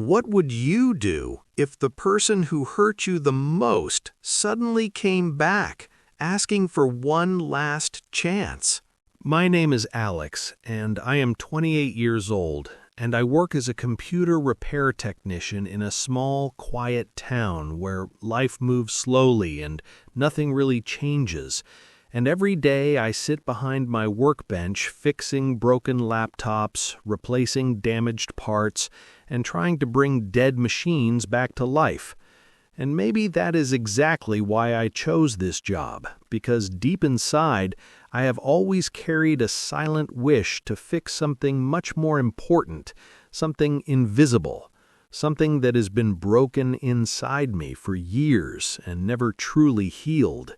What would you do if the person who hurt you the most suddenly came back, asking for one last chance? My name is Alex, and I am 28 years old, and I work as a computer repair technician in a small, quiet town where life moves slowly and nothing really changes. And every day I sit behind my workbench fixing broken laptops, replacing damaged parts, and trying to bring dead machines back to life. And maybe that is exactly why I chose this job, because deep inside, I have always carried a silent wish to fix something much more important, something invisible, something that has been broken inside me for years and never truly healed.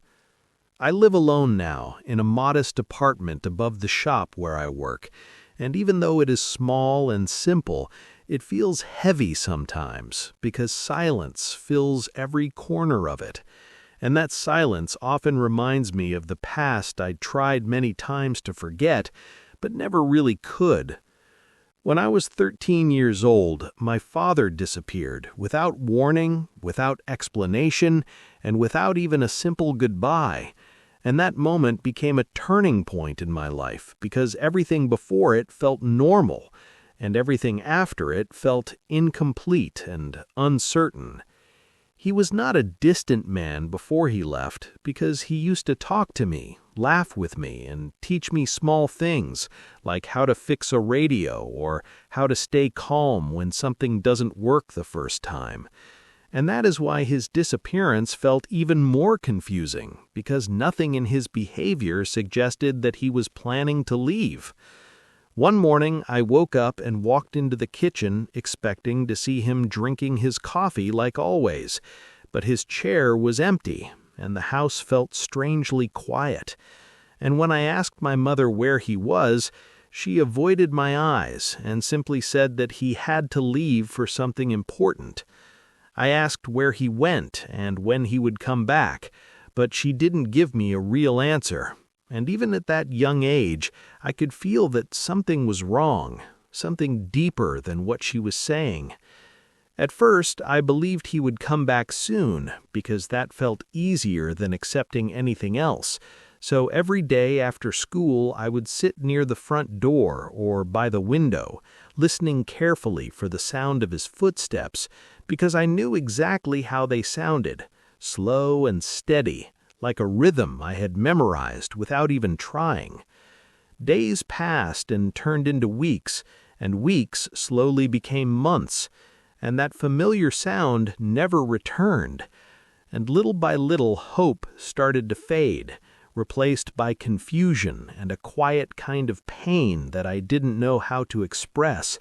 I live alone now in a modest apartment above the shop where I work, and even though it is small and simple, it feels heavy sometimes because silence fills every corner of it. And that silence often reminds me of the past I'd tried many times to forget, but never really could. When I was 13 years old, my father disappeared without warning, without explanation, and without even a simple goodbye. And that moment became a turning point in my life because everything before it felt normal, and everything after it felt incomplete and uncertain. He was not a distant man before he left because he used to talk to me, laugh with me, and teach me small things like how to fix a radio or how to stay calm when something doesn't work the first time. And that is why his disappearance felt even more confusing, because nothing in his behavior suggested that he was planning to leave. One morning, I woke up and walked into the kitchen expecting to see him drinking his coffee like always, but his chair was empty, and the house felt strangely quiet. And when I asked my mother where he was, she avoided my eyes and simply said that he had to leave for something important. I asked where he went and when he would come back, but she didn't give me a real answer. And even at that young age, I could feel that something was wrong, something deeper than what she was saying. At first, I believed he would come back soon, because that felt easier than accepting anything else. So every day after school, I would sit near the front door or by the window, listening carefully for the sound of his footsteps, because I knew exactly how they sounded, slow and steady, like a rhythm I had memorized without even trying. Days passed and turned into weeks, and weeks slowly became months, and that familiar sound never returned. And little by little, hope started to fade, replaced by confusion and a quiet kind of pain that I didn't know how to express.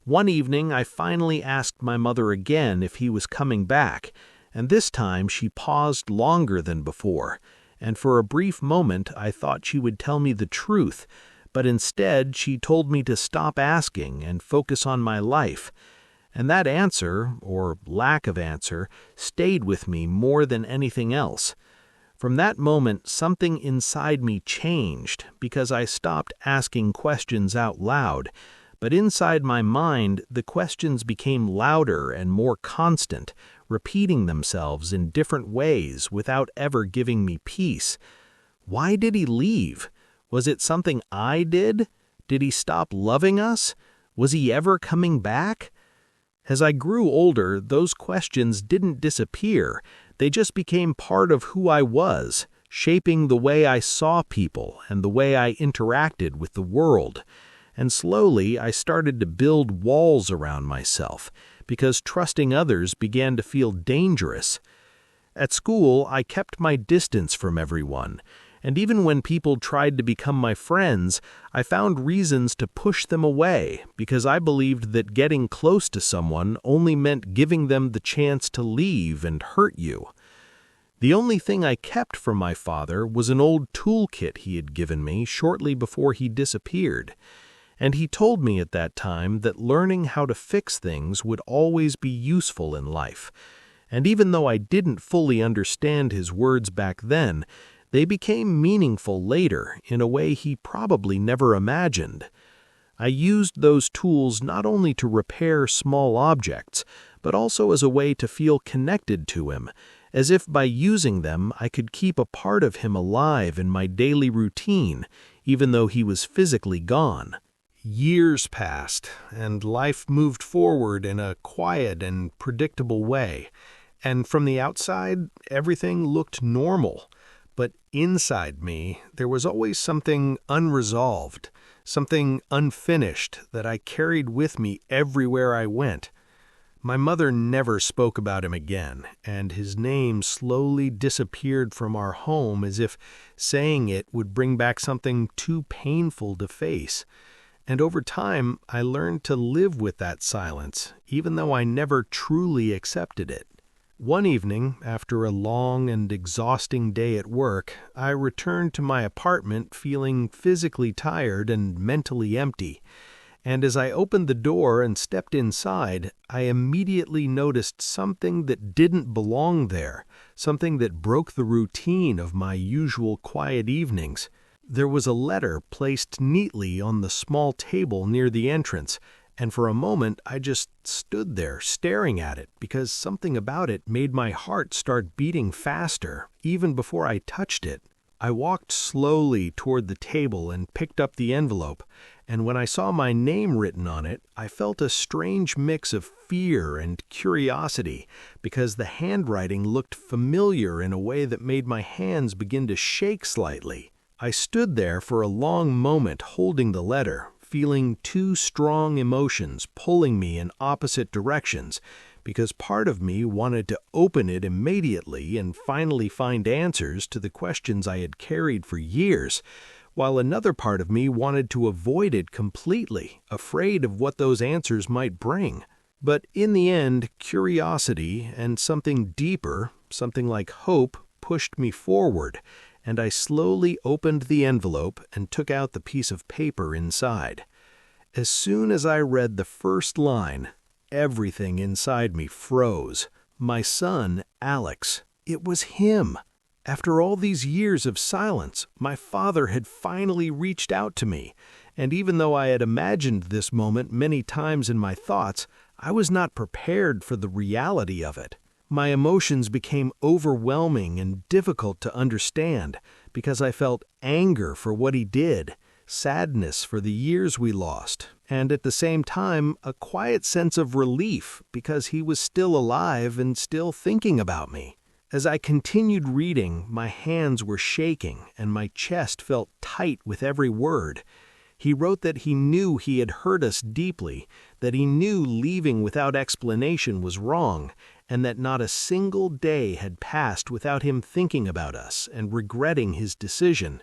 One evening, I finally asked my mother again if he was coming back, and this time she paused longer than before, and for a brief moment I thought she would tell me the truth, but instead she told me to stop asking and focus on my life. And that answer, or lack of answer, stayed with me more than anything else. From that moment, something inside me changed because I stopped asking questions out loud, but inside my mind, the questions became louder and more constant, repeating themselves in different ways without ever giving me peace. Why did he leave? Was it something I did? Did he stop loving us? Was he ever coming back? As I grew older, those questions didn't disappear. They just became part of who I was, shaping the way I saw people and the way I interacted with the world. And slowly, I started to build walls around myself, because trusting others began to feel dangerous. At school, I kept my distance from everyone, and even when people tried to become my friends, I found reasons to push them away because I believed that getting close to someone only meant giving them the chance to leave and hurt you. The only thing I kept from my father was an old toolkit he had given me shortly before he disappeared. And he told me at that time that learning how to fix things would always be useful in life. And even though I didn't fully understand his words back then, they became meaningful later in a way he probably never imagined. I used those tools not only to repair small objects, but also as a way to feel connected to him, as if by using them I could keep a part of him alive in my daily routine, even though he was physically gone. Years passed, and life moved forward in a quiet and predictable way, and from the outside, everything looked normal. But inside me, there was always something unresolved, something unfinished that I carried with me everywhere I went. My mother never spoke about him again, and his name slowly disappeared from our home as if saying it would bring back something too painful to face. And over time, I learned to live with that silence, even though I never truly accepted it. One evening, after a long and exhausting day at work, I returned to my apartment feeling physically tired and mentally empty. And as I opened the door and stepped inside, I immediately noticed something that didn't belong there, something that broke the routine of my usual quiet evenings. There was a letter placed neatly on the small table near the entrance, and for a moment I just stood there staring at it because something about it made my heart start beating faster, even before I touched it. I walked slowly toward the table and picked up the envelope, and when I saw my name written on it, I felt a strange mix of fear and curiosity because the handwriting looked familiar in a way that made my hands begin to shake slightly. I stood there for a long moment holding the letter, feeling two strong emotions pulling me in opposite directions, because part of me wanted to open it immediately and finally find answers to the questions I had carried for years, while another part of me wanted to avoid it completely, afraid of what those answers might bring. But in the end, curiosity and something deeper, something like hope, pushed me forward, and I slowly opened the envelope and took out the piece of paper inside. As soon as I read the first line, everything inside me froze. My son, Alex. It was him. After all these years of silence, my father had finally reached out to me, and even though I had imagined this moment many times in my thoughts, I was not prepared for the reality of it. My emotions became overwhelming and difficult to understand because I felt anger for what he did, sadness for the years we lost, and at the same time a quiet sense of relief because he was still alive and still thinking about me. As I continued reading, my hands were shaking and my chest felt tight with every word. He wrote that he knew he had hurt us deeply, that he knew leaving without explanation was wrong, and that not a single day had passed without him thinking about us and regretting his decision.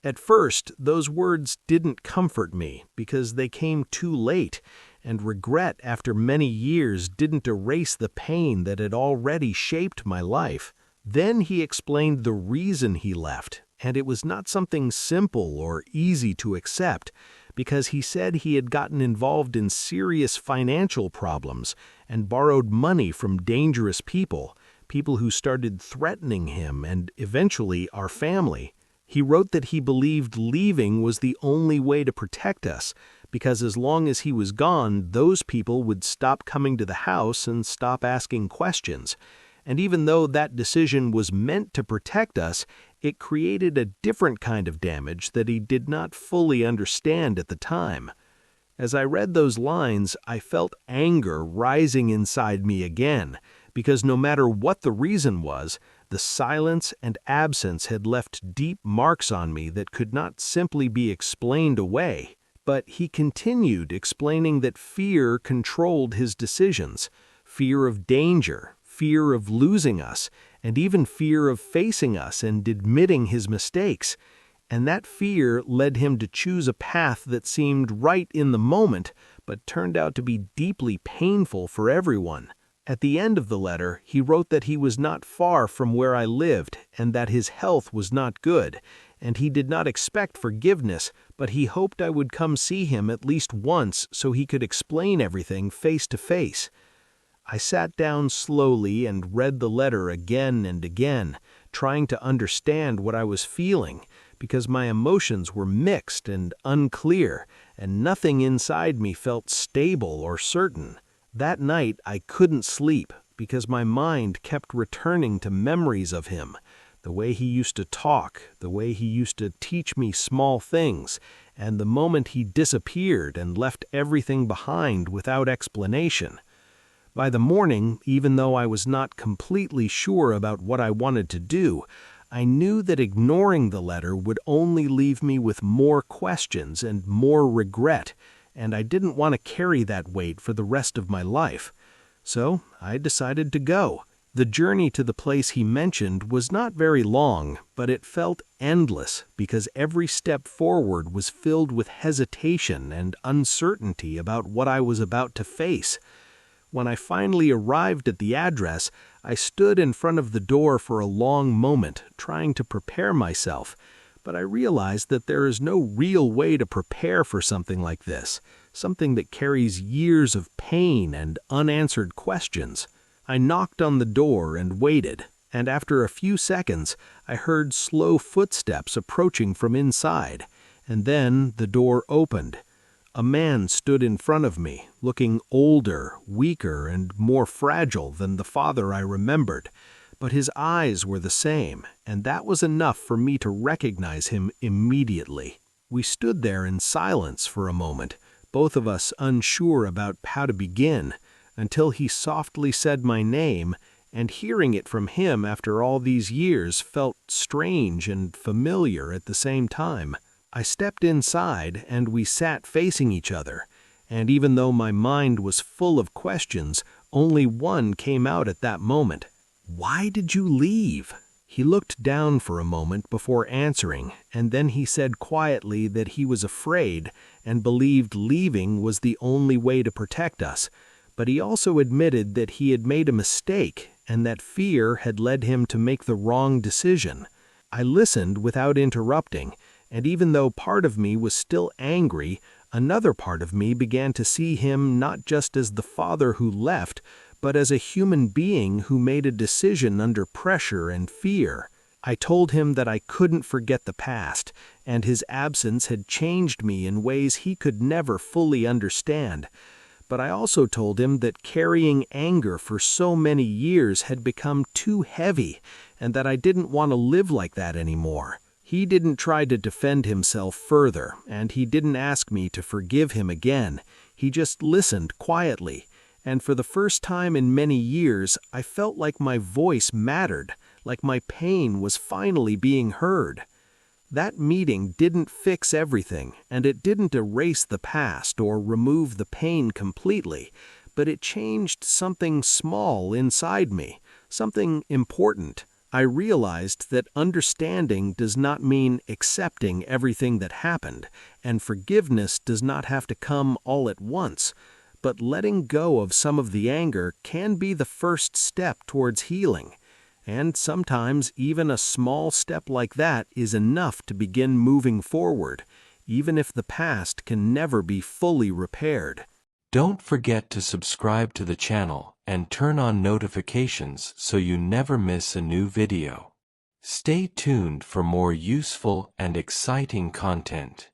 At first, those words didn't comfort me because they came too late, and regret after many years didn't erase the pain that had already shaped my life. Then he explained the reason he left, and it was not something simple or easy to accept, because he said he had gotten involved in serious financial problems and borrowed money from dangerous people who started threatening him and eventually our family. He wrote that he believed leaving was the only way to protect us, because as long as he was gone, those people would stop coming to the house and stop asking questions. And even though that decision was meant to protect us, it created a different kind of damage that he did not fully understand at the time. As I read those lines, I felt anger rising inside me again, because no matter what the reason was, the silence and absence had left deep marks on me that could not simply be explained away. But he continued explaining that fear controlled his decisions, fear of danger, fear of losing us, and even fear of facing us and admitting his mistakes. And that fear led him to choose a path that seemed right in the moment, but turned out to be deeply painful for everyone. At the end of the letter, he wrote that he was not far from where I lived and that his health was not good, and he did not expect forgiveness, but he hoped I would come see him at least once so he could explain everything face to face. I sat down slowly and read the letter again and again, trying to understand what I was feeling, because my emotions were mixed and unclear, and nothing inside me felt stable or certain. That night I couldn't sleep because my mind kept returning to memories of him, the way he used to talk, the way he used to teach me small things, and the moment he disappeared and left everything behind without explanation. By the morning, even though I was not completely sure about what I wanted to do, I knew that ignoring the letter would only leave me with more questions and more regret, and I didn't want to carry that weight for the rest of my life. So I decided to go. The journey to the place he mentioned was not very long, but it felt endless because every step forward was filled with hesitation and uncertainty about what I was about to face. When I finally arrived at the address, I stood in front of the door for a long moment, trying to prepare myself, but I realized that there is no real way to prepare for something like this, something that carries years of pain and unanswered questions. I knocked on the door and waited, and after a few seconds, I heard slow footsteps approaching from inside, and then the door opened. A man stood in front of me, looking older, weaker, and more fragile than the father I remembered, but his eyes were the same, and that was enough for me to recognize him immediately. We stood there in silence for a moment, both of us unsure about how to begin, until he softly said my name, and hearing it from him after all these years felt strange and familiar at the same time. I stepped inside, and we sat facing each other, and even though my mind was full of questions, only one came out at that moment. "Why did you leave?" He looked down for a moment before answering, and then he said quietly that he was afraid and believed leaving was the only way to protect us, but he also admitted that he had made a mistake and that fear had led him to make the wrong decision. I listened without interrupting, and even though part of me was still angry, another part of me began to see him not just as the father who left, but as a human being who made a decision under pressure and fear. I told him that I couldn't forget the past, and his absence had changed me in ways he could never fully understand. But I also told him that carrying anger for so many years had become too heavy, and that I didn't want to live like that anymore. He didn't try to defend himself further, and he didn't ask me to forgive him again. He just listened quietly, and for the first time in many years, I felt like my voice mattered, like my pain was finally being heard. That meeting didn't fix everything, and it didn't erase the past or remove the pain completely, but it changed something small inside me, something important. I realized that understanding does not mean accepting everything that happened, and forgiveness does not have to come all at once, but letting go of some of the anger can be the first step towards healing. And sometimes even a small step like that is enough to begin moving forward, even if the past can never be fully repaired. Don't forget to subscribe to the channel and turn on notifications so you never miss a new video. Stay tuned for more useful and exciting content.